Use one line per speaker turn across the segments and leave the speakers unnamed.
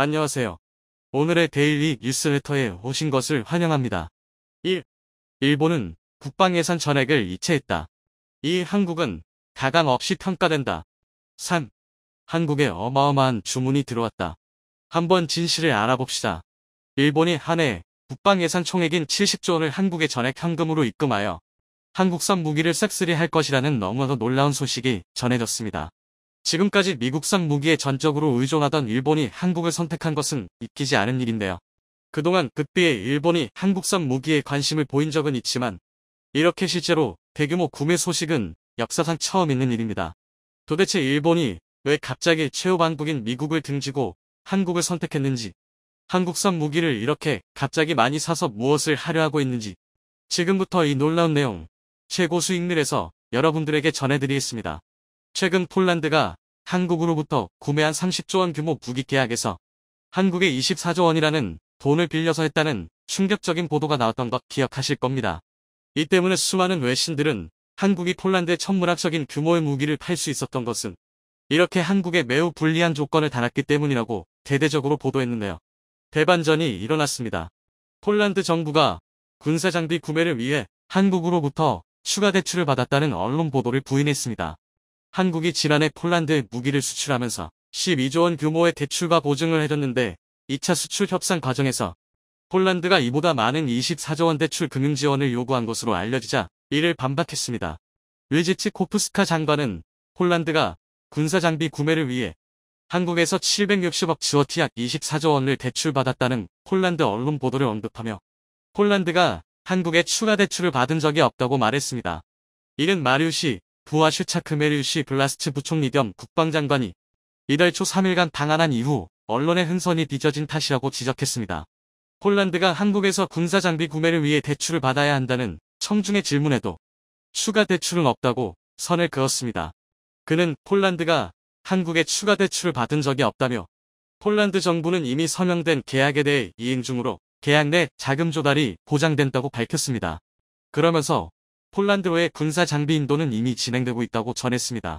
안녕하세요. 오늘의 데일리 뉴스레터에 오신 것을 환영합니다. 1. 일본은 국방 예산 전액을 이체했다. 2. 한국은 가감 없이 평가된다. 3. 한국에 어마어마한 주문이 들어왔다. 한번 진실을 알아봅시다. 일본이 한 해 국방 예산 총액인 70조 원을 한국에 전액 현금으로 입금하여 한국산 무기를 싹쓸이할 것이라는 너무나도 놀라운 소식이 전해졌습니다. 지금까지 미국산 무기에 전적으로 의존하던 일본이 한국을 선택한 것은 믿기지 않은 일인데요. 그동안 극비에 일본이 한국산 무기에 관심을 보인 적은 있지만 이렇게 실제로 대규모 구매 소식은 역사상 처음 있는 일입니다. 도대체 일본이 왜 갑자기 최후반국인 미국을 등지고 한국을 선택했는지, 한국산 무기를 이렇게 갑자기 많이 사서 무엇을 하려 하고 있는지, 지금부터 이 놀라운 내용 최고 수익률에서 여러분들에게 전해드리겠습니다. 최근 폴란드가 한국으로부터 구매한 30조 원 규모 무기 계약에서 한국에 24조 원이라는 돈을 빌려서 했다는 충격적인 보도가 나왔던 것 기억하실 겁니다. 이 때문에 수많은 외신들은 한국이 폴란드에 천문학적인 규모의 무기를 팔 수 있었던 것은 이렇게 한국에 매우 불리한 조건을 달았기 때문이라고 대대적으로 보도했는데요. 대반전이 일어났습니다. 폴란드 정부가 군사장비 구매를 위해 한국으로부터 추가 대출을 받았다는 언론 보도를 부인했습니다. 한국이 지난해 폴란드에 무기를 수출하면서 12조 원 규모의 대출과 보증을 해줬는데 2차 수출 협상 과정에서 폴란드가 이보다 많은 24조 원 대출 금융 지원을 요구한 것으로 알려지자 이를 반박했습니다. 르지츠 코프스카 장관은 폴란드가 군사장비 구매를 위해 한국에서 760억 지워티 약 24조 원을 대출받았다는 폴란드 언론 보도를 언급하며 폴란드가 한국에 추가 대출을 받은 적이 없다고 말했습니다. 이는 마리우시 부하 슈차크 메리우시 블라스트 부총리 겸 국방장관이 이달 초 3일간 방한한 이후 언론의 흥선이 빚어진 탓이라고 지적했습니다. 폴란드가 한국에서 군사장비 구매를 위해 대출을 받아야 한다는 청중의 질문에도 추가 대출은 없다고 선을 그었습니다. 그는 폴란드가 한국에 추가 대출을 받은 적이 없다며 폴란드 정부는 이미 서명된 계약에 대해 이행 중으로 계약 내 자금 조달이 보장된다고 밝혔습니다. 그러면서 폴란드로의 군사 장비 인도는 이미 진행되고 있다고 전했습니다.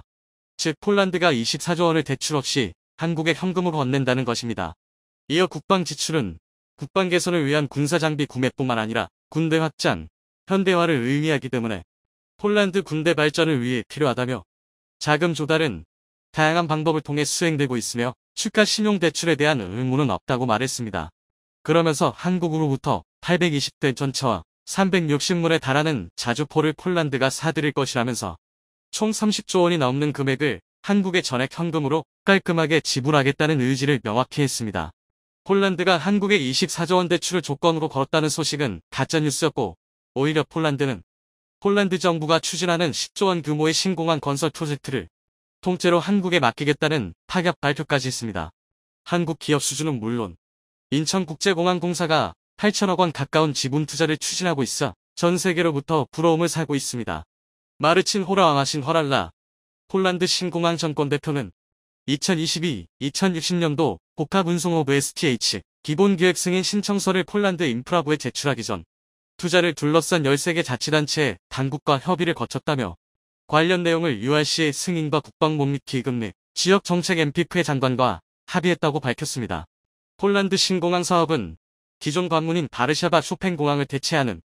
즉 폴란드가 24조 원을 대출 없이 한국에 현금으로 건넨다는 것입니다. 이어 국방 지출은 국방 개선을 위한 군사 장비 구매뿐만 아니라 군대 확장, 현대화를 의미하기 때문에 폴란드 군대 발전을 위해 필요하다며 자금 조달은 다양한 방법을 통해 수행되고 있으며 추가 신용 대출에 대한 의무는 없다고 말했습니다. 그러면서 한국으로부터 820대 전차와 360문에 달하는 자주포를 폴란드가 사들일 것이라면서 총 30조 원이 넘는 금액을 한국에 전액 현금으로 깔끔하게 지불하겠다는 의지를 명확히 했습니다. 폴란드가 한국에 24조 원 대출을 조건으로 걸었다는 소식은 가짜뉴스였고 오히려 폴란드는 폴란드 정부가 추진하는 10조 원 규모의 신공항 건설 프로젝트를 통째로 한국에 맡기겠다는 파격 발표까지 했습니다. 한국 기업 수준은 물론 인천국제공항공사가 8천억 원 가까운 지분 투자를 추진하고 있어 전 세계로부터 부러움을 사고 있습니다. 마르친 호라왕하신 허랄라 폴란드 신공항 정권 대표는 2022-2060년도 복합운송업 STH 기본계획 승인 신청서를 폴란드 인프라부에 제출하기 전 투자를 둘러싼 13개 자치단체의 당국과 협의를 거쳤다며 관련 내용을 URC의 승인과 국방부 및 기금 및 지역정책 MPF의 장관과 합의했다고 밝혔습니다. 폴란드 신공항 사업은 기존 관문인 바르샤바 쇼팽공항을 대체하는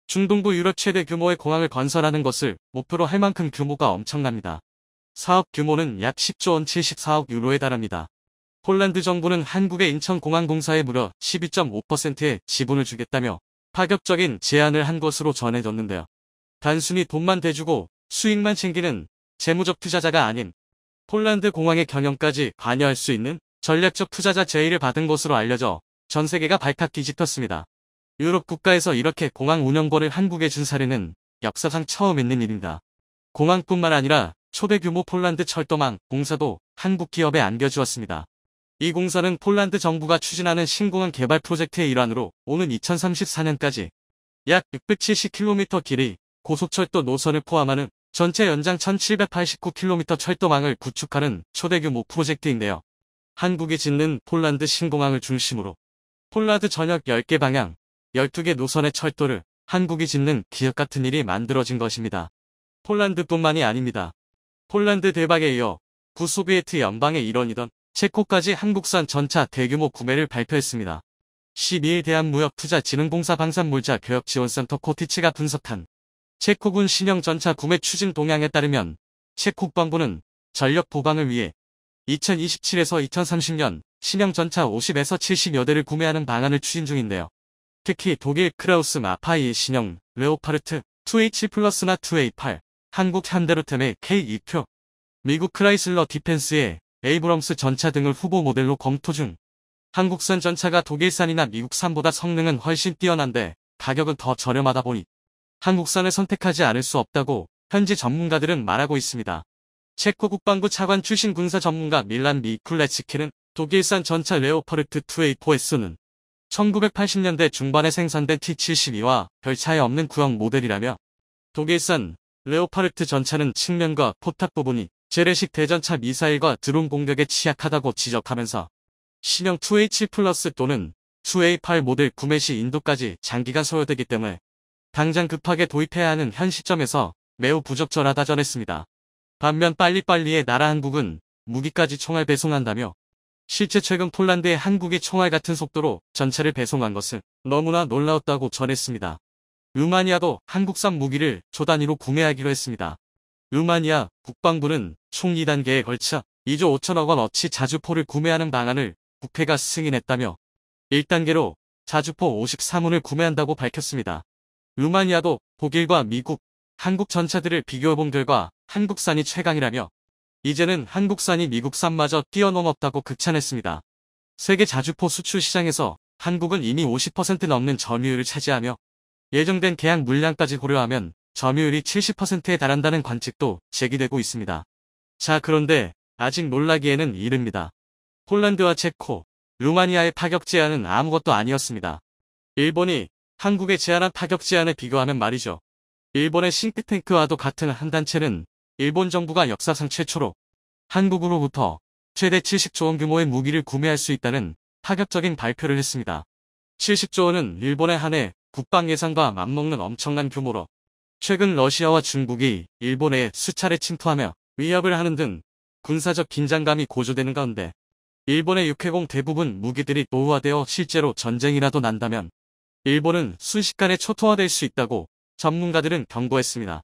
중동부 유럽 최대 규모의 공항을 건설하는 것을 목표로 할 만큼 규모가 엄청납니다. 사업 규모는 약 10조 원 74억 유로에 달합니다. 폴란드 정부는 한국의 인천공항공사에 무려 12.5%의 지분을 주겠다며 파격적인 제안을 한 것으로 전해졌는데요. 단순히 돈만 대주고 수익만 챙기는 재무적 투자자가 아닌 폴란드 공항의 경영까지 관여할 수 있는 전략적 투자자 제의를 받은 것으로 알려져 전 세계가 발칵 뒤집혔습니다. 유럽 국가에서 이렇게 공항 운영권을 한국에 준 사례는 역사상 처음 있는 일입니다. 공항뿐만 아니라 초대 규모 폴란드 철도망 공사도 한국 기업에 안겨주었습니다. 이 공사는 폴란드 정부가 추진하는 신공항 개발 프로젝트의 일환으로 오는 2034년까지 약 670km 길이 고속철도 노선을 포함하는 전체 연장 1789km 철도망을 구축하는 초대규모 프로젝트인데요. 한국이 짓는 폴란드 신공항을 중심으로 폴란드 전역 10개 방향, 12개 노선의 철도를 한국이 짓는 기적 같은 일이 만들어진 것입니다. 폴란드뿐만이 아닙니다. 폴란드 대박에 이어 구소비에트 연방의 일원이던 체코까지 한국산 전차 대규모 구매를 발표했습니다. 12일 대한무역투자진흥공사 방산물자 교역지원센터 코티치가 분석한 체코군 신형 전차 구매 추진 동향에 따르면 체코 국방부는 전력 보강을 위해 2027에서 2030년 신형 전차 50에서 70여 대를 구매하는 방안을 추진 중인데요. 특히 독일 크라우스 마파이의 신형 레오파르트 2H 플러스나 2A8, 한국 현대로템의 K2표, 미국 크라이슬러 디펜스의 에이브럼스 전차 등을 후보 모델로 검토 중. 한국산 전차가 독일산이나 미국산보다 성능은 훨씬 뛰어난데 가격은 더 저렴하다 보니 한국산을 선택하지 않을 수 없다고 현지 전문가들은 말하고 있습니다. 체코 국방부 차관 출신 군사 전문가 밀란 미쿨레츠키는 독일산 전차 레오파르트 2A4S는 1980년대 중반에 생산된 T-72와 별 차이 없는 구형 모델이라며 독일산 레오파르트 전차는 측면과 포탑 부분이 재래식 대전차 미사일과 드론 공격에 취약하다고 지적하면서 신형 2H 플러스 또는 2A8 모델 구매 시 인도까지 장기간 소요되기 때문에 당장 급하게 도입해야 하는 현 시점에서 매우 부적절하다 전했습니다. 반면 빨리빨리의 나라 한국은 무기까지 총알 배송한다며 실제 최근 폴란드에 한국이 총알 같은 속도로 전차를 배송한 것은 너무나 놀라웠다고 전했습니다. 루마니아도 한국산 무기를 조 단위로 구매하기로 했습니다. 루마니아 국방부는 총 2단계에 걸쳐 2조 5천억 원어치 자주포를 구매하는 방안을 국회가 승인했다며 1단계로 자주포 53운을 구매한다고 밝혔습니다. 루마니아도 독일과 미국, 한국 전차들을 비교해본 결과 한국산이 최강이라며 이제는 한국산이 미국산마저 뛰어넘었다고 극찬했습니다. 세계 자주포 수출 시장에서 한국은 이미 50% 넘는 점유율을 차지하며 예정된 계약 물량까지 고려하면 점유율이 70%에 달한다는 관측도 제기되고 있습니다. 자, 그런데 아직 놀라기에는 이릅니다. 폴란드와 체코, 루마니아의 파격 제한은 아무것도 아니었습니다. 일본이 한국에 제안한 파격 제한에 비교하면 말이죠. 일본의 싱크탱크와도 같은 한 단체는 일본 정부가 역사상 최초로 한국으로부터 최대 70조 원 규모의 무기를 구매할 수 있다는 파격적인 발표를 했습니다. 70조 원은 일본의 한 해 국방 예산과 맞먹는 엄청난 규모로 최근 러시아와 중국이 일본에 수차례 침투하며 위협을 하는 등 군사적 긴장감이 고조되는 가운데 일본의 육해공 대부분 무기들이 노후화되어 실제로 전쟁이라도 난다면 일본은 순식간에 초토화될 수 있다고 전문가들은 경고했습니다.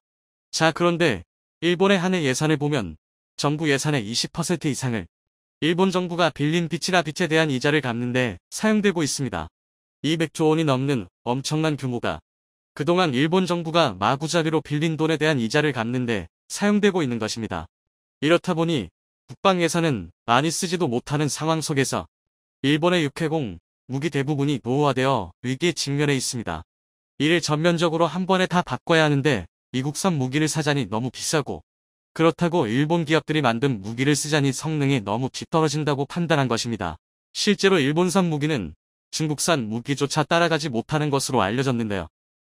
자, 그런데 일본의 한 해 예산을 보면 정부 예산의 20% 이상을 일본 정부가 빌린 빚이나 빚에 대한 이자를 갚는 데 사용되고 있습니다. 200조 원이 넘는 엄청난 규모가 그동안 일본 정부가 마구잡이로 빌린 돈에 대한 이자를 갚는 데 사용되고 있는 것입니다. 이렇다 보니 국방 예산은 많이 쓰지도 못하는 상황 속에서 일본의 육해공 무기 대부분이 노후화되어 위기에 직면해 있습니다. 이를 전면적으로 한 번에 다 바꿔야 하는데 미국산 무기를 사자니 너무 비싸고 그렇다고 일본 기업들이 만든 무기를 쓰자니 성능이 너무 뒤떨어진다고 판단한 것입니다. 실제로 일본산 무기는 중국산 무기조차 따라가지 못하는 것으로 알려졌는데요.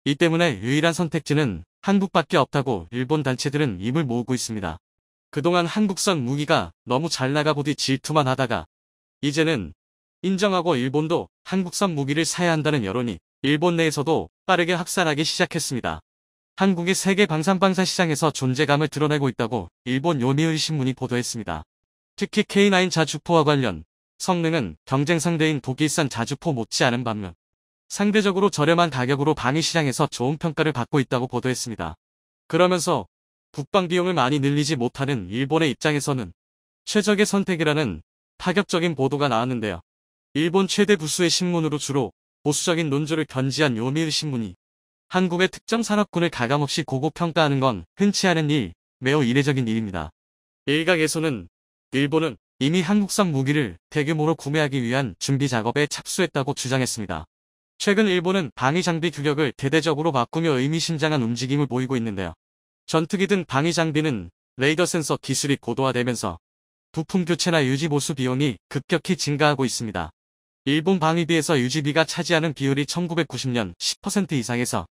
이 때문에 유일한 선택지는 한국밖에 없다고 일본 단체들은 입을 모으고 있습니다. 그동안 한국산 무기가 너무 잘 나가보디 질투만 하다가 이제는 인정하고 일본도 한국산 무기를 사야 한다는 여론이 일본 내에서도 빠르게 확산하기 시작했습니다. 한국이 세계 방산방사 시장에서 존재감을 드러내고 있다고 일본 요미우리 신문이 보도했습니다. 특히 K9 자주포와 관련 성능은 경쟁 상대인 독일산 자주포 못지않은 반면 상대적으로 저렴한 가격으로 방위 시장에서 좋은 평가를 받고 있다고 보도했습니다. 그러면서 국방 비용을 많이 늘리지 못하는 일본의 입장에서는 최적의 선택이라는 파격적인 보도가 나왔는데요. 일본 최대 부수의 신문으로 주로 보수적인 논조를 견지한 요미우리 신문이 한국의 특정 산업군을 가감없이 고고평가하는 건 흔치 않은 일, 매우 이례적인 일입니다. 일각에서는 일본은 이미 한국산 무기를 대규모로 구매하기 위한 준비 작업에 착수했다고 주장했습니다. 최근 일본은 방위 장비 규격을 대대적으로 바꾸며 의미심장한 움직임을 보이고 있는데요. 전투기 등 방위 장비는 레이더 센서 기술이 고도화되면서 부품 교체나 유지 보수 비용이 급격히 증가하고 있습니다. 일본 방위비에서 유지비가 차지하는 비율이 1990년 10% 이상에서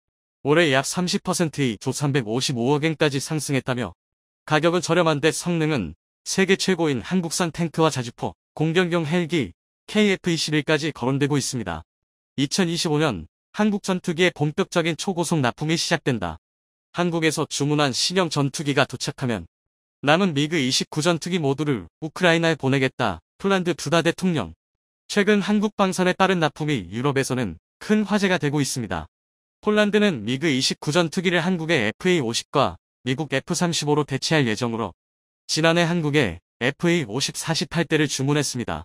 올해 약 30%의 조 355억엔까지 상승했다며 가격은 저렴한데 성능은 세계 최고인 한국산 탱크와 자주포, 공격용 헬기 KF-21까지 거론되고 있습니다. 2025년 한국 전투기의 본격적인 초고속 납품이 시작된다. 한국에서 주문한 신형 전투기가 도착하면 남은 미그 29 전투기 모두를 우크라이나에 보내겠다. 폴란드 두다 대통령. 최근 한국 방산에 따른 납품이 유럽에서는 큰 화제가 되고 있습니다. 폴란드는 미그 29전 투기를 한국의 FA50과 미국 F35로 대체할 예정으로 지난해 한국에 FA50 48대를 주문했습니다.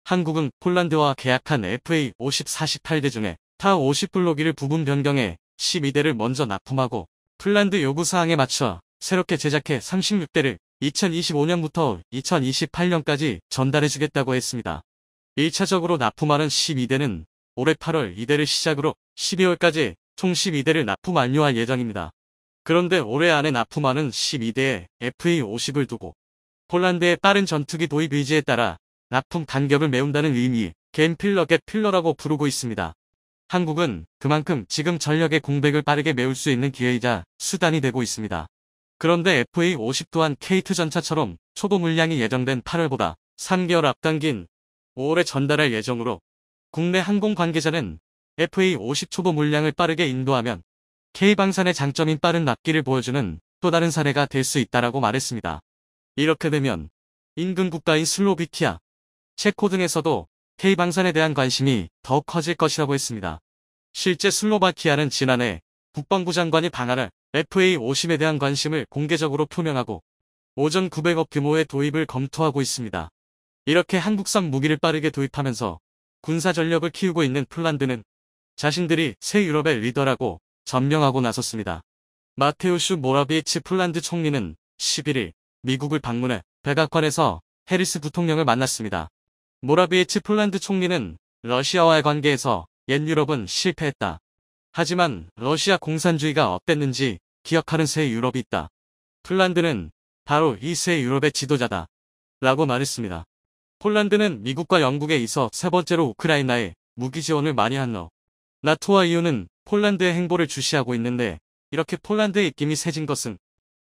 한국은 폴란드와 계약한 FA50 48대 중에 타 50블록기를 부분 변경해 12대를 먼저 납품하고 폴란드 요구사항에 맞춰 새롭게 제작해 36대를 2025년부터 2028년까지 전달해주겠다고 했습니다. 1차적으로 납품하는 12대는 올해 8월 2대를 시작으로 12월까지 총 12대를 납품 완료할 예정입니다. 그런데 올해 안에 납품하는 12대에 FA50을 두고 폴란드의 빠른 전투기 도입 의지에 따라 납품 간격을 메운다는 의미의 갭 필러라고 부르고 있습니다. 한국은 그만큼 지금 전력의 공백을 빠르게 메울 수 있는 기회이자 수단이 되고 있습니다. 그런데 FA50 또한 K2 전차처럼 초도 물량이 예정된 8월보다 3개월 앞당긴 5월에 전달할 예정으로 국내 항공 관계자는 FA50 초도 물량을 빠르게 인도하면 K방산의 장점인 빠른 납기를 보여주는 또 다른 사례가 될 수 있다라고 말했습니다. 이렇게 되면 인근 국가인 슬로비키아, 체코 등에서도 K방산에 대한 관심이 더욱 커질 것이라고 했습니다. 실제 슬로바키아는 지난해 국방부 장관이 방한할 FA50에 대한 관심을 공개적으로 표명하고 오전 900억 규모의 도입을 검토하고 있습니다. 이렇게 한국산 무기를 빠르게 도입하면서 군사 전력을 키우고 있는 폴란드는 자신들이 새 유럽의 리더라고 전명하고 나섰습니다. 마테우슈 모라비에츠 폴란드 총리는 11일 미국을 방문해 백악관에서 해리스 부통령을 만났습니다. 모라비에츠 폴란드 총리는 러시아와의 관계에서 옛 유럽은 실패했다. 하지만 러시아 공산주의가 어땠는지 기억하는 새 유럽이 있다. 폴란드는 바로 이 새 유럽의 지도자다. 라고 말했습니다. 폴란드는 미국과 영국에 이어 세 번째로 우크라이나에 무기 지원을 많이 한 나토와 EU는 폴란드의 행보를 주시하고 있는데 이렇게 폴란드의 입김이 세진 것은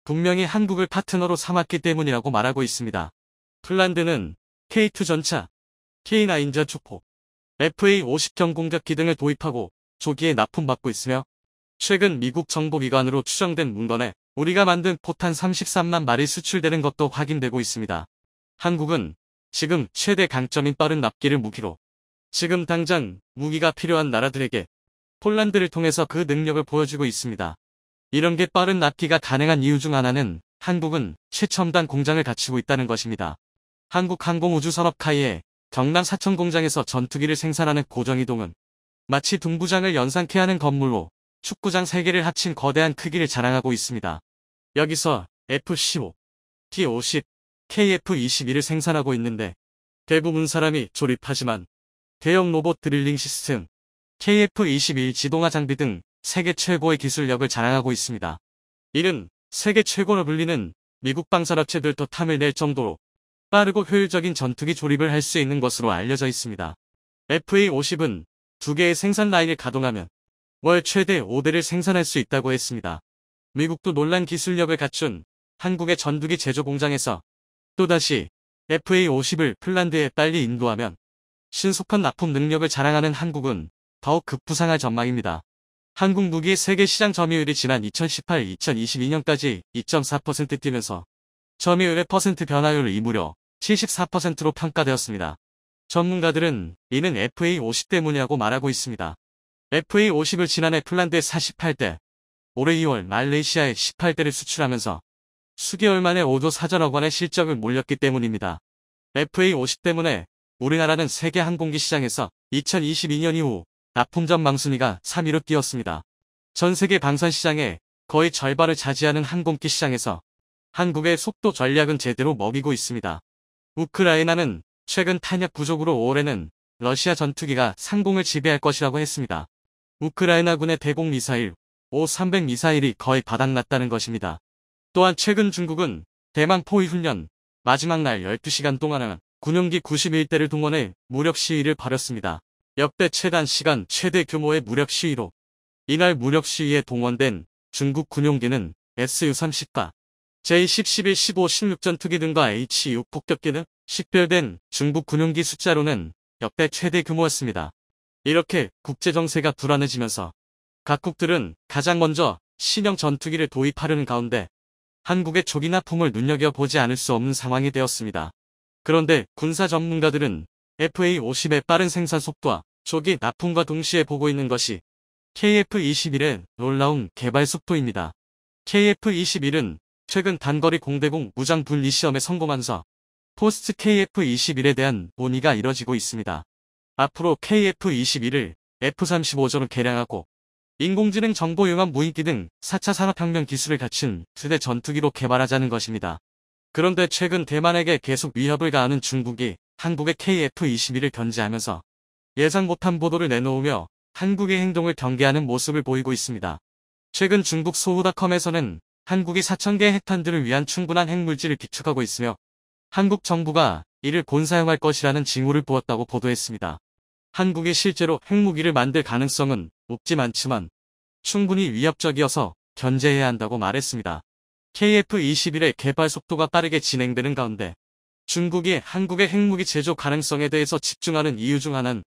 분명히 한국을 파트너로 삼았기 때문이라고 말하고 있습니다. 폴란드는 K2 전차, K9자 주포, FA50 경공격기 등을 도입하고 조기에 납품받고 있으며 최근 미국 정보기관으로 추정된 문건에 우리가 만든 포탄 33만 발이 수출되는 것도 확인되고 있습니다. 한국은 지금 최대 강점인 빠른 납기를 무기로 지금 당장 무기가 필요한 나라들에게 폴란드를 통해서 그 능력을 보여주고 있습니다. 이런 게 빠른 납기가 가능한 이유 중 하나는 한국은 최첨단 공장을 갖추고 있다는 것입니다. 한국항공우주산업 카이의 경남 사천 공장에서 전투기를 생산하는 고정이동은 마치 둥부장을 연상케 하는 건물로 축구장 3개를 합친 거대한 크기를 자랑하고 있습니다. 여기서 F-15, T-50, KF-22를 생산하고 있는데 대부분 사람이 조립하지만 대형 로봇 드릴링 시스템, KF-21 지동화 장비 등 세계 최고의 기술력을 자랑하고 있습니다. 이는 세계 최고로 불리는 미국 방산업체들도 탐을 낼 정도로 빠르고 효율적인 전투기 조립을 할 수 있는 것으로 알려져 있습니다. FA50은 2개의 생산 라인을 가동하면 월 최대 5대를 생산할 수 있다고 했습니다. 미국도 놀란 기술력을 갖춘 한국의 전투기 제조 공장에서 또다시 FA50을 폴란드에 빨리 인도하면 신속한 납품 능력을 자랑하는 한국은 더욱 급부상할 전망입니다. 한국 무기의 세계 시장 점유율이 지난 2018-2022년까지 2.4% 뛰면서 점유율의 퍼센트 변화율이 무려 74%로 평가되었습니다. 전문가들은 이는 FA50 때문이라고 말하고 있습니다. FA50을 지난해 폴란드에 48대, 올해 2월 말레이시아에 18대를 수출하면서 수개월 만에 5조 4천억 원의 실적을 몰렸기 때문입니다. FA50 때문에 우리나라는 세계 항공기 시장에서 2022년 이후 납품전 망순위가 3위로 뛰었습니다. 전 세계 방산 시장의 거의 절반을 차지하는 항공기 시장에서 한국의 속도 전략은 제대로 먹이고 있습니다. 우크라이나는 최근 탄약 부족으로 5월에는 러시아 전투기가 상공을 지배할 것이라고 했습니다. 우크라이나군의 대공 미사일 O-300 미사일이 거의 바닥났다는 것입니다. 또한 최근 중국은 대망 포위 훈련 마지막 날 12시간 동안 군용기 91대를 동원해 무력 시위를 벌였습니다. 역대 최단 시간 최대 규모의 무력 시위로 이날 무력 시위에 동원된 중국 군용기는 Su-30과 J-10, 11, 15, 16 전투기 등과 H-6 폭격기 등 식별된 중국 군용기 숫자로는 역대 최대 규모였습니다. 이렇게 국제정세가 불안해지면서 각국들은 가장 먼저 신형 전투기를 도입하려는 가운데 한국의 조기 납품을 눈여겨보지 않을 수 없는 상황이 되었습니다. 그런데 군사 전문가들은 FA-50의 빠른 생산 속도와 조기 납품과 동시에 보고 있는 것이 KF-21의 놀라운 개발 속도입니다. KF-21은 최근 단거리 공대공 무장 분리 시험에 성공하면서 포스트 KF-21에 대한 논의가 이뤄지고 있습니다. 앞으로 KF-21을 F-35전으로 개량하고 인공지능 정보융합 무인기 등 4차 산업혁명 기술을 갖춘 주대 전투기로 개발하자는 것입니다. 그런데 최근 대만에게 계속 위협을 가하는 중국이 한국의 KF-21을 견제하면서 예상 못한 보도를 내놓으며 한국의 행동을 경계하는 모습을 보이고 있습니다. 최근 중국 소우닷컴에서는 한국이 4,000개 핵탄두를 위한 충분한 핵물질을 비축하고 있으며 한국 정부가 이를 본사용할 것이라는 징후를 보았다고 보도했습니다. 한국이 실제로 핵무기를 만들 가능성은 높지 않지만 충분히 위협적이어서 견제해야 한다고 말했습니다. KF-21의 개발 속도가 빠르게 진행되는 가운데 중국이 한국의 핵무기 제조 가능성에 대해서 집중하는 이유 중 하나는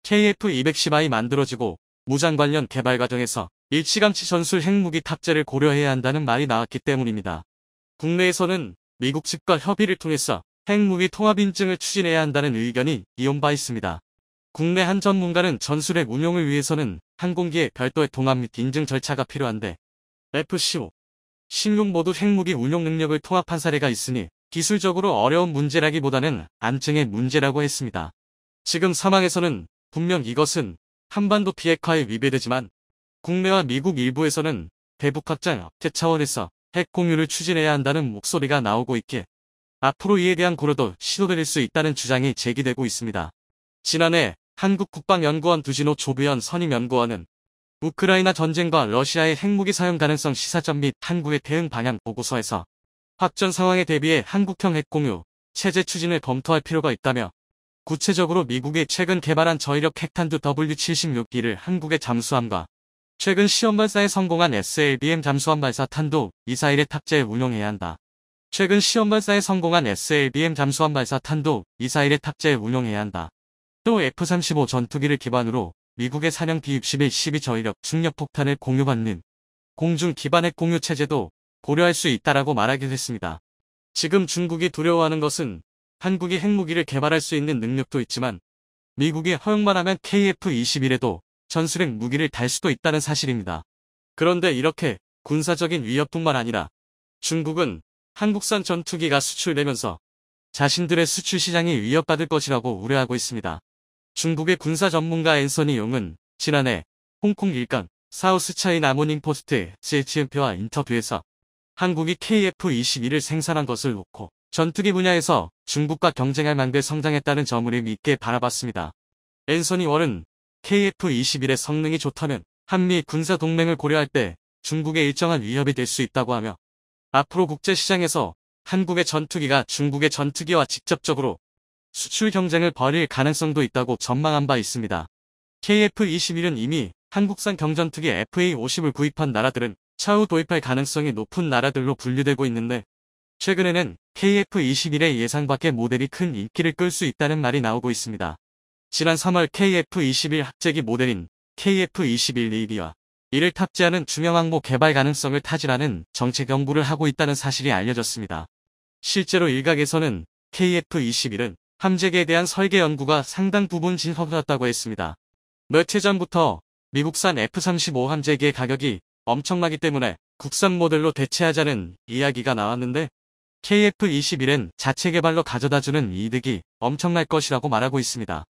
KF-210I 만들어지고 무장 관련 개발 과정에서 일찌감치 전술 핵무기 탑재를 고려해야 한다는 말이 나왔기 때문입니다. 국내에서는 미국 측과 협의를 통해서 핵무기 통합 인증을 추진해야 한다는 의견이 이온 바 있습니다. 국내 한 전문가는 전술핵 운용을 위해서는 항공기의 별도의 통합 및 인증 절차가 필요한데 F-15, 16 모두 핵무기 운용 능력을 통합한 사례가 있으니 기술적으로 어려운 문제라기보다는 안증의 문제라고 했습니다. 지금 상황에서는 분명 이것은 한반도 비핵화에 위배되지만 국내와 미국 일부에서는 대북 확장 억제 차원에서 핵 공유를 추진해야 한다는 목소리가 나오고 있기에 앞으로 이에 대한 고려도 시도될 수 있다는 주장이 제기되고 있습니다. 지난해 한국국방연구원 두진호 조비현 선임연구원은 우크라이나 전쟁과 러시아의 핵무기 사용 가능성 시사점 및 한국의 대응 방향 보고서에서 확전 상황에 대비해 한국형 핵공유 체제 추진을 검토할 필요가 있다며 구체적으로 미국이 최근 개발한 저위력 핵탄두 W-76B를 한국의 잠수함과 최근 시험 발사에 성공한 SLBM 잠수함 발사 탄도 미사일에 탑재해 운용해야 한다. 최근 시험 발사에 성공한 SLBM 잠수함 발사 탄도 미사일에 탑재해 운용해야 한다. 또 F-35 전투기를 기반으로 미국의 사령 B-61-12 저위력 중력폭탄을 공유받는 공중 기반 핵 공유 체제도 고려할 수 있다라고 말하기도 했습니다. 지금 중국이 두려워하는 것은 한국이 핵무기를 개발할 수 있는 능력도 있지만 미국이 허용만 하면 KF-21에도 전술핵 무기를 달 수도 있다는 사실입니다. 그런데 이렇게 군사적인 위협뿐만 아니라 중국은 한국산 전투기가 수출되면서 자신들의 수출 시장이 위협받을 것이라고 우려하고 있습니다. 중국의 군사 전문가 앤서니 용은 지난해 홍콩 일간 사우스차이나 모닝포스트 CHMP와 인터뷰에서 한국이 KF-21을 생산한 것을 놓고 전투기 분야에서 중국과 경쟁할 만큼 성장했다는 점을 의미 있게 바라봤습니다. 앤서니 월은 KF-21의 성능이 좋다면 한미 군사 동맹을 고려할 때 중국의 일정한 위협이 될 수 있다고 하며 앞으로 국제시장에서 한국의 전투기가 중국의 전투기와 직접적으로 수출 경쟁을 벌일 가능성도 있다고 전망한 바 있습니다. KF-21은 이미 한국산 경전투기 FA-50을 구입한 나라들은 차후 도입할 가능성이 높은 나라들로 분류되고 있는데 최근에는 KF-21의 예상 밖의 모델이 큰 인기를 끌 수 있다는 말이 나오고 있습니다. 지난 3월 KF-21 합재기 모델인 KF-21 네이비와 이를 탑재하는 중형항모 개발 가능성을 타진하는 정책 연구를 하고 있다는 사실이 알려졌습니다. 실제로 일각에서는 KF-21은 함재기에 대한 설계 연구가 상당 부분 진행되었다고 했습니다. 며칠 전부터 미국산 F-35 함재기의 가격이 엄청나기 때문에 국산 모델로 대체하자는 이야기가 나왔는데 KF-21은 자체 개발로 가져다주는 이득이 엄청날 것이라고 말하고 있습니다.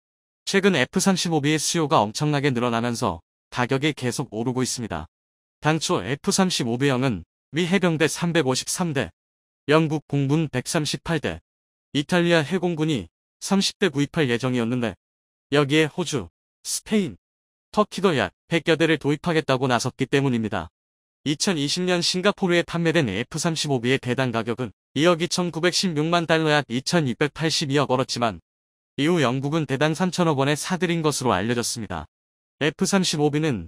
최근 F-35B의 수요가 엄청나게 늘어나면서 가격이 계속 오르고 있습니다. 당초 F-35B형은 미 해병대 353대, 영국 공군 138대, 이탈리아 해공군이 30대 구입할 예정이었는데 여기에 호주, 스페인, 터키도 약 100여 대를 도입하겠다고 나섰기 때문입니다. 2020년 싱가포르에 판매된 F-35B의 대당 가격은 2억 2,916만 달러 약 2,682억 원이었지만 이후 영국은 대당 3천억 원에 사들인 것으로 알려졌습니다. F-35B는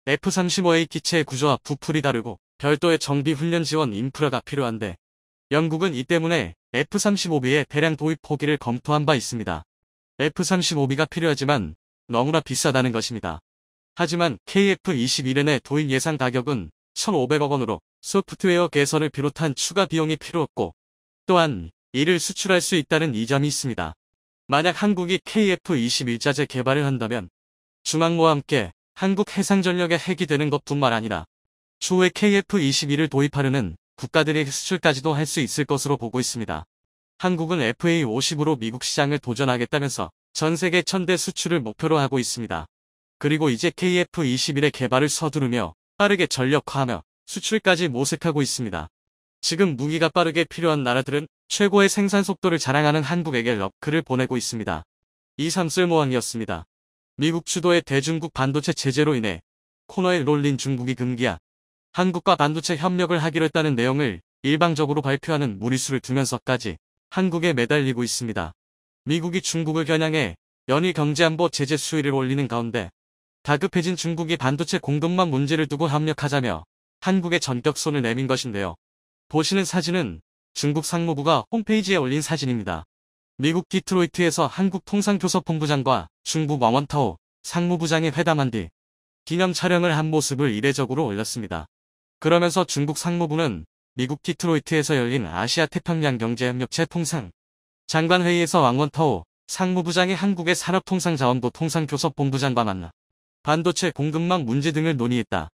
F-35A 기체의 구조와 부풀이 다르고 별도의 정비 훈련 지원 인프라가 필요한데 영국은 이 때문에 F-35B의 대량 도입 포기를 검토한 바 있습니다. F-35B가 필요하지만 너무나 비싸다는 것입니다. 하지만 KF-21의 도입 예상 가격은 1,500억 원으로 소프트웨어 개선을 비롯한 추가 비용이 필요 없고 또한 이를 수출할 수 있다는 이점이 있습니다. 만약 한국이 KF-21자재 개발을 한다면 중항모와 함께 한국 해상전력의 핵이 되는 것뿐만 아니라 추후에 KF-21을 도입하려는 국가들의 수출까지도 할 수 있을 것으로 보고 있습니다. 한국은 FA-50으로 미국 시장을 도전하겠다면서 전 세계 1000대 수출을 목표로 하고 있습니다. 그리고 이제 KF-21의 개발을 서두르며 빠르게 전력화하며 수출까지 모색하고 있습니다. 지금 무기가 빠르게 필요한 나라들은 최고의 생산 속도를 자랑하는 한국에게 러크를 보내고 있습니다. 이삼 쓸모왕이었습니다. 미국 주도의 대중국 반도체 제재로 인해 코너에 롤린 중국이 금기한 한국과 반도체 협력을 하기로 했다는 내용을 일방적으로 발표하는 무리수를 두면서까지 한국에 매달리고 있습니다. 미국이 중국을 겨냥해 연일 경제안보 제재 수위를 올리는 가운데 다급해진 중국이 반도체 공급망 문제를 두고 협력하자며 한국에 전격손을 내민 것인데요. 보시는 사진은 중국 상무부가 홈페이지에 올린 사진입니다. 미국 디트로이트에서 한국 통상교섭본부장과 중국 왕원타오 상무부장이 회담한 뒤 기념 촬영을 한 모습을 이례적으로 올렸습니다. 그러면서 중국 상무부는 미국 디트로이트에서 열린 아시아 태평양 경제협력체 통상 장관회의에서 왕원타오 상무부장이 한국의 산업통상자원부 통상교섭본부장과 만나 반도체 공급망 문제 등을 논의했다.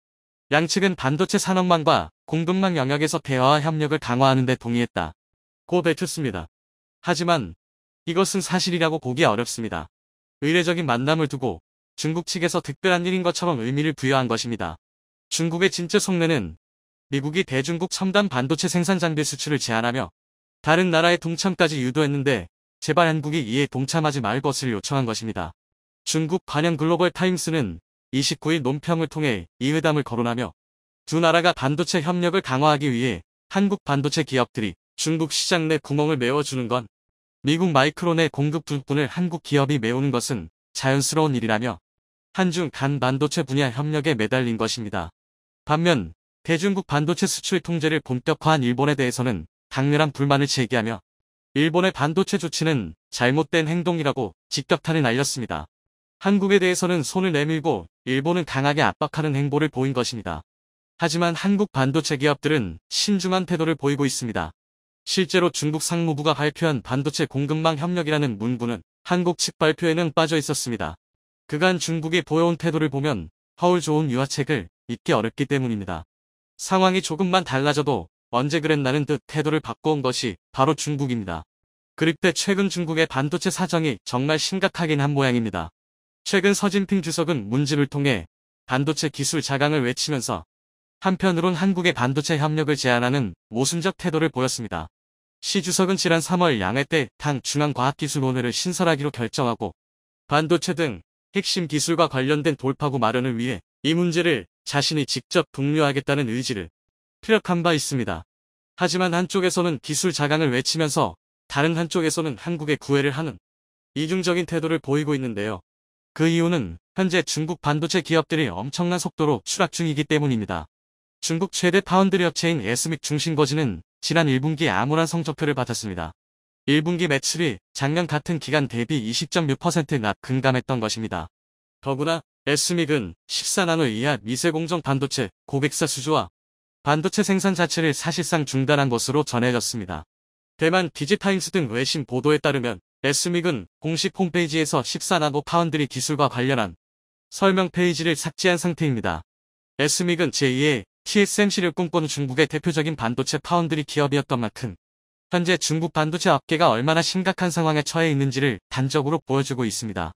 양측은 반도체 산업망과 공급망 영역에서 대화와 협력을 강화하는 데 동의했다. 고 밝혔습니다. 하지만 이것은 사실이라고 보기 어렵습니다. 의례적인 만남을 두고 중국 측에서 특별한 일인 것처럼 의미를 부여한 것입니다. 중국의 진짜 속내는 미국이 대중국 첨단 반도체 생산 장비 수출을 제한하며 다른 나라의 동참까지 유도했는데 제발 한국이 이에 동참하지 말 것을 요청한 것입니다. 중국 관영 글로벌 타임스는 29일 논평을 통해 이 회담을 거론하며 두 나라가 반도체 협력을 강화하기 위해 한국 반도체 기업들이 중국 시장 내 구멍을 메워주는 건 미국 마이크론의 공급 부분을 한국 기업이 메우는 것은 자연스러운 일이라며 한중 간 반도체 분야 협력에 매달린 것입니다. 반면 대중국 반도체 수출 통제를 본격화한 일본에 대해서는 강렬한 불만을 제기하며 일본의 반도체 조치는 잘못된 행동이라고 직격탄을 날렸습니다. 한국에 대해서는 손을 내밀고 일본은 강하게 압박하는 행보를 보인 것입니다. 하지만 한국 반도체 기업들은 신중한 태도를 보이고 있습니다. 실제로 중국 상무부가 발표한 반도체 공급망 협력이라는 문구는 한국 측 발표에는 빠져 있었습니다. 그간 중국이 보여온 태도를 보면 허울 좋은 유화책을 읽기 어렵기 때문입니다. 상황이 조금만 달라져도 언제 그랬나는 듯 태도를 바꿔온 것이 바로 중국입니다. 그립때 최근 중국의 반도체 사정이 정말 심각하긴 한 모양입니다. 최근 서진핑 주석은 문집을 통해 반도체 기술 자강을 외치면서 한편으론 한국의 반도체 협력을 제한하는 모순적 태도를 보였습니다. 시 주석은 지난 3월 양회 때 당 중앙과학기술원회를 신설하기로 결정하고 반도체 등 핵심 기술과 관련된 돌파구 마련을 위해 이 문제를 자신이 직접 독려하겠다는 의지를 피력한 바 있습니다. 하지만 한쪽에서는 기술 자강을 외치면서 다른 한쪽에서는 한국에 구애를 하는 이중적인 태도를 보이고 있는데요. 그 이유는 현재 중국 반도체 기업들이 엄청난 속도로 추락 중이기 때문입니다. 중국 최대 파운드리 업체인 에스믹 중심거지는 지난 1분기 암울한 성적표를 받았습니다. 1분기 매출이 작년 같은 기간 대비 20.6% 급감했던 것입니다. 더구나 에스믹은 14나노 이하 미세공정 반도체 고객사 수주와 반도체 생산 자체를 사실상 중단한 것으로 전해졌습니다. 대만 디지타임스 등 외신 보도에 따르면 에스믹은 공식 홈페이지에서 14나노 파운드리 기술과 관련한 설명 페이지를 삭제한 상태입니다. 에스믹은 제2의 TSMC를 꿈꾸는 중국의 대표적인 반도체 파운드리 기업이었던 만큼 현재 중국 반도체 업계가 얼마나 심각한 상황에 처해 있는지를 단적으로 보여주고 있습니다.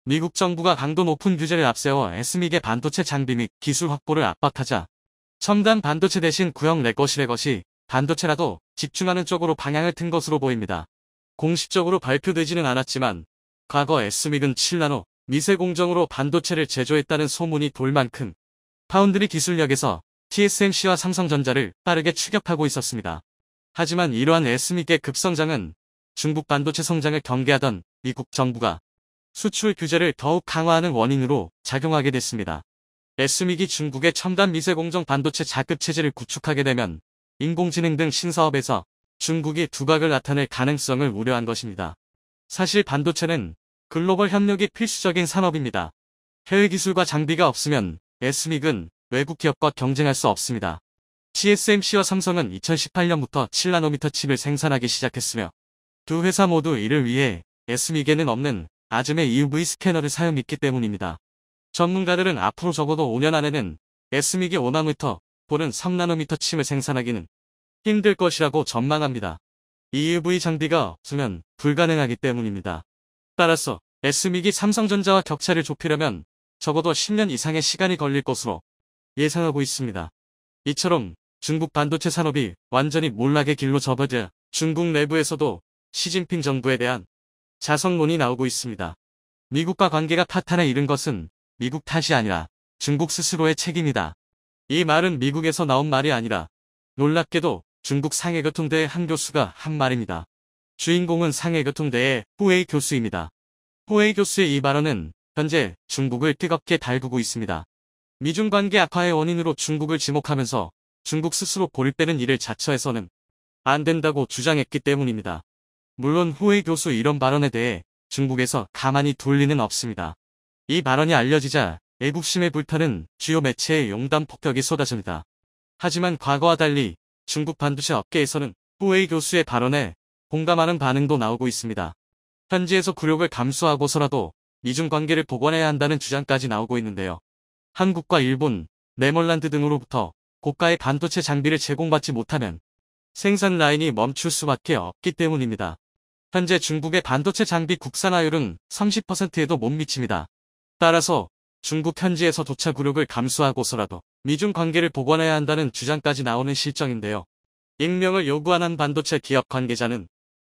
미국 정부가 강도 높은 규제를 앞세워 에스믹의 반도체 장비 및 기술 확보를 압박하자 첨단 반도체 대신 구형 레거시 반도체라도 집중하는 쪽으로 방향을 튼 것으로 보입니다. 공식적으로 발표되지는 않았지만 과거 에스믹은 7나노 미세공정으로 반도체를 제조했다는 소문이 돌 만큼 파운드리 기술력에서 TSMC와 삼성전자를 빠르게 추격하고 있었습니다. 하지만 이러한 에스믹의 급성장은 중국 반도체 성장을 경계하던 미국 정부가 수출 규제를 더욱 강화하는 원인으로 작용하게 됐습니다. 에스믹이 중국의 첨단 미세공정 반도체 자급 체제를 구축하게 되면 인공지능 등 신사업에서 중국이 두각을 나타낼 가능성을 우려한 것입니다. 사실 반도체는 글로벌 협력이 필수적인 산업입니다. 해외 기술과 장비가 없으면 에스믹은 외국 기업과 경쟁할 수 없습니다. TSMC와 삼성은 2018년부터 7나노미터 칩을 생산하기 시작했으며 두 회사 모두 이를 위해 SMIC에는 없는 아즘의 EUV 스캐너를 사용했기 때문입니다. 전문가들은 앞으로 적어도 5년 안에는 SMIC 5나노미터 또는 3나노미터 칩을 생산하기는 힘들 것이라고 전망합니다. EUV 장비가 없으면 불가능하기 때문입니다. 따라서 SMIC이 삼성전자와 격차를 좁히려면 적어도 10년 이상의 시간이 걸릴 것으로 예상하고 있습니다. 이처럼 중국 반도체 산업이 완전히 몰락의 길로 접어들 중국 내부에서도 시진핑 정부에 대한 자성론이 나오고 있습니다. 미국과 관계가 파탄에 이른 것은 미국 탓이 아니라 중국 스스로의 책임이다. 이 말은 미국에서 나온 말이 아니라 놀랍게도 중국 상해교통대의 한 교수가 한 말입니다. 주인공은 상해교통대의 후웨이 교수입니다. 후웨이 교수의 이 발언은 현재 중국을 뜨겁게 달구고 있습니다. 미중 관계 악화의 원인으로 중국을 지목하면서 중국 스스로 고립되는 일을 자처해서는 안 된다고 주장했기 때문입니다. 물론 후웨이 교수 이런 발언에 대해 중국에서 가만히 둘 리는 없습니다. 이 발언이 알려지자 애국심에 불타는 주요 매체의 용담 폭격이 쏟아집니다. 하지만 과거와 달리 중국 반도체 업계에서는 후웨이 교수의 발언에 공감하는 반응도 나오고 있습니다. 현지에서 굴욕을 감수하고서라도 미중 관계를 복원해야 한다는 주장까지 나오고 있는데요. 한국과 일본, 네덜란드 등으로부터 고가의 반도체 장비를 제공받지 못하면 생산 라인이 멈출 수밖에 없기 때문입니다. 현재 중국의 반도체 장비 국산화율은 30%에도 못 미칩니다. 따라서 중국 현지에서 도차 굴욕을 감수하고서라도 미중 관계를 복원해야 한다는 주장까지 나오는 실정인데요. 익명을 요구하는 반도체 기업 관계자는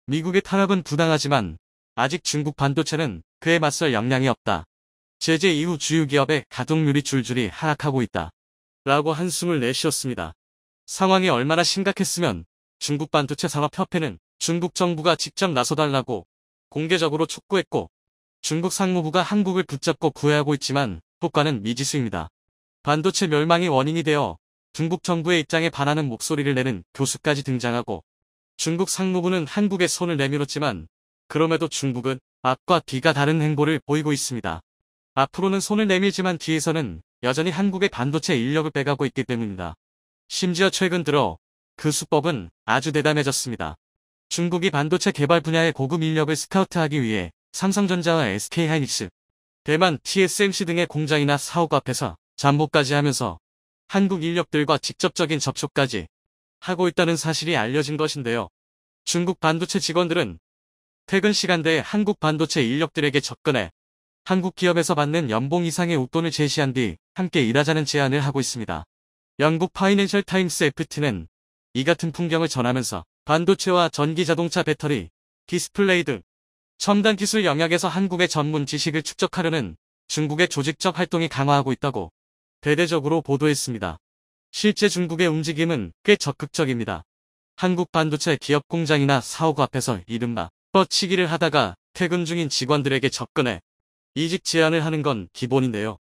미국의 탄압은 부당하지만 아직 중국 반도체는 그에 맞설 역량이 없다. 제재 이후 주요 기업의 가동률이 줄줄이 하락하고 있다. 라고 한숨을 내쉬었습니다. 상황이 얼마나 심각했으면 중국 반도체 산업협회는 중국 정부가 직접 나서달라고 공개적으로 촉구했고 중국 상무부가 한국을 붙잡고 구애하고 있지만 효과는 미지수입니다. 반도체 멸망이 원인이 되어 중국 정부의 입장에 반하는 목소리를 내는 교수까지 등장하고 중국 상무부는 한국에 손을 내밀었지만 그럼에도 중국은 앞과 뒤가 다른 행보를 보이고 있습니다. 앞으로는 손을 내밀지만 뒤에서는 여전히 한국의 반도체 인력을 빼가고 있기 때문입니다. 심지어 최근 들어 그 수법은 아주 대담해졌습니다. 중국이 반도체 개발 분야의 고급 인력을 스카우트하기 위해 삼성전자와 SK하이닉스, 대만 TSMC 등의 공장이나 사옥 앞에서 잠복까지 하면서 한국 인력들과 직접적인 접촉까지 하고 있다는 사실이 알려진 것인데요. 중국 반도체 직원들은 퇴근 시간대에 한국 반도체 인력들에게 접근해 한국 기업에서 받는 연봉 이상의 웃돈을 제시한 뒤 함께 일하자는 제안을 하고 있습니다. 영국 파이낸셜 타임스 FT는 이 같은 풍경을 전하면서 반도체와 전기자동차 배터리, 디스플레이 등 첨단 기술 영역에서 한국의 전문 지식을 축적하려는 중국의 조직적 활동이 강화하고 있다고 대대적으로 보도했습니다. 실제 중국의 움직임은 꽤 적극적입니다. 한국 반도체 기업 공장이나 사옥 앞에서 이른바 뻗치기를 하다가 퇴근 중인 직원들에게 접근해 이직 제안을 하는 건 기본인데요.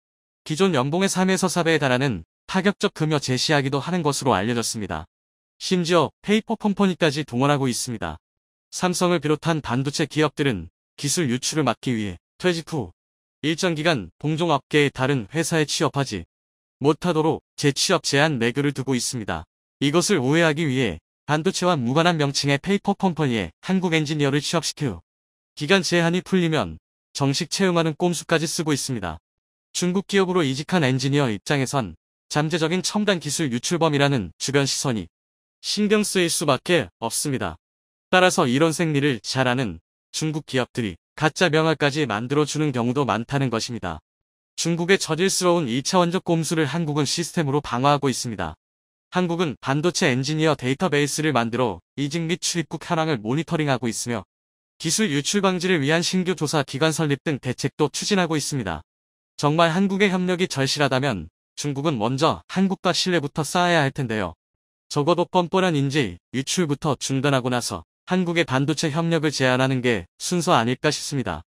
기존 연봉의 3에서 4배에 달하는 파격적 금여 제시하기도 하는 것으로 알려졌습니다. 심지어 페이퍼 컴퍼니까지 동원하고 있습니다. 삼성을 비롯한 반도체 기업들은 기술 유출을 막기 위해 퇴직 후 일정 기간 동종업계의 다른 회사에 취업하지 못하도록 재취업 제한 내규를 두고 있습니다. 이것을 우회하기 위해 반도체와 무관한 명칭의 페이퍼 컴퍼니에 한국 엔지니어를 취업시켜 후 기간 제한이 풀리면 정식 채용하는 꼼수까지 쓰고 있습니다. 중국 기업으로 이직한 엔지니어 입장에선 잠재적인 첨단 기술 유출범이라는 주변 시선이 신경 쓰일 수밖에 없습니다. 따라서 이런 생리를 잘 아는 중국 기업들이 가짜 명함까지 만들어주는 경우도 많다는 것입니다. 중국의 저질스러운 2차원적 꼼수를 한국은 시스템으로 방어하고 있습니다. 한국은 반도체 엔지니어 데이터베이스를 만들어 이직 및 출입국 현황을 모니터링하고 있으며 기술 유출 방지를 위한 신규 조사 기관 설립 등 대책도 추진하고 있습니다. 정말 한국의 협력이 절실하다면 중국은 먼저 한국과 신뢰부터 쌓아야 할 텐데요. 적어도 뻔뻔한 인지 유출부터 중단하고 나서 한국의 반도체 협력을 제한하는 게 순서 아닐까 싶습니다.